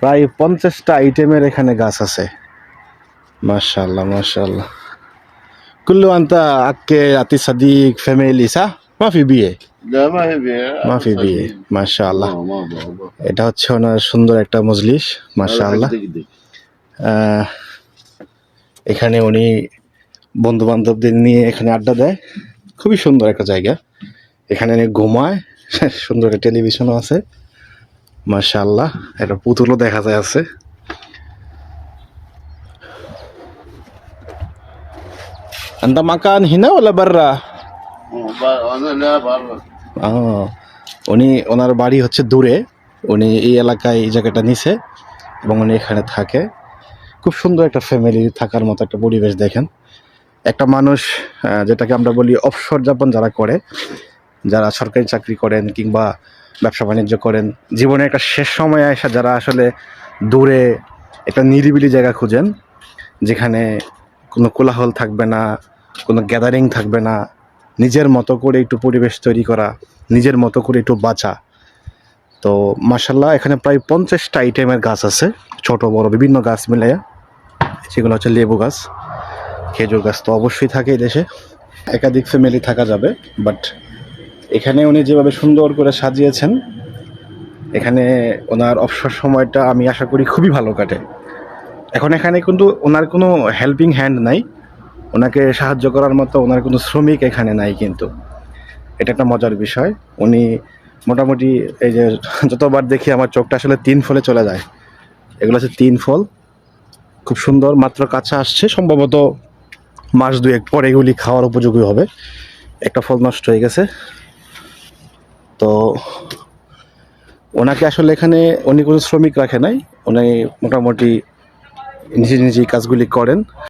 প্রায় 50টা আইটেমের এখানে গাছ আছে। মাশাআল্লাহ মাশাআল্লাহ। كله أنت أكي أتي صديق فاميلي صح؟ ما في بيه لا ما هي بيع ما في بيه ما شاء الله। এটা হচ্ছে ওনার সুন্দর একটা মজলিস মাশাআল্লাহ। এখানে উনি বন্ধু বান্ধবদের নিয়ে এখানে আড্ডা দেয়। খুবই সুন্দর একটা জায়গা। এখানে উনি ঘুমায়, সুন্দর একটা টেলিভিশনও আছে মাশাআল্লাহ। একটা পুতুলও দেখা যায় আছে। أنت مكان هنا ولا برا؟ أنا لا برا। উনি ওনার বাড়ি হচ্ছে দূরে, উনি এই এলাকায় এই জায়গাটা নিছে এবং উনি এখানে থাকে। খুব সুন্দর একটা ফ্যামিলি থাকার মতো একটা পরিবেশ। দেখেন একটা মানুষ যেটাকে আমরা বলি অবসর যাপন যারা করে, যারা সরকারি চাকরি করেন কিংবা ব্যবসা বাণিজ্য করেন, জীবনে একটা শেষ সময়ে আসা যারা আসলে দূরে একটা নিরিবিলি জায়গা খুঁজেন, যেখানে কোনো কোলাহল থাকবে না, কোনো গ্যাদারিং থাকবে না, নিজের মতো করে একটু পরিবেশ তৈরি করা, নিজের মতো করে একটু বাঁচা। তো মাশাআল্লাহ এখানে প্রায় 50টা আইটেমের গাছ আছে, ছোট বড় বিভিন্ন গাছ মিলে। সেগুলো হচ্ছে লেবু গাছ, খেজুর গাছ তো অবশ্যই থাকে এই দেশে। একাধিক ফ্যামিলি থাকা যাবে, বাট এখানে উনি যেভাবে সুন্দর করে সাজিয়েছেন, এখানে ওনার অবসর সময়টা আমি আশা করি খুবই ভালো কাটে। এখন এখানে কিন্তু ওনার কোনো হেল্পিং হ্যান্ড নাই, ওনাকে সাহায্য করার মতো ওনার কোনো শ্রমিক এখানে নাই, কিন্তু এটা একটা মজার বিষয়। উনি মোটামুটি এই যে যতবার দেখি আমার চোখটা আসলে 3 ফলে চলে যায়। এগুলো হচ্ছে 3 ফল, খুব সুন্দর, মাত্র কাছে আসছে, সম্ভবত মাস 2 পরে এগুলি খাওয়ার উপযোগী হবে। একটা ফল নষ্ট হয়ে গেছে। তো ওনাকে আসলে এখানে উনি কোনো শ্রমিক রাখে নাই, উনি মোটামুটি নিজে নিজেই কাজগুলি করেন।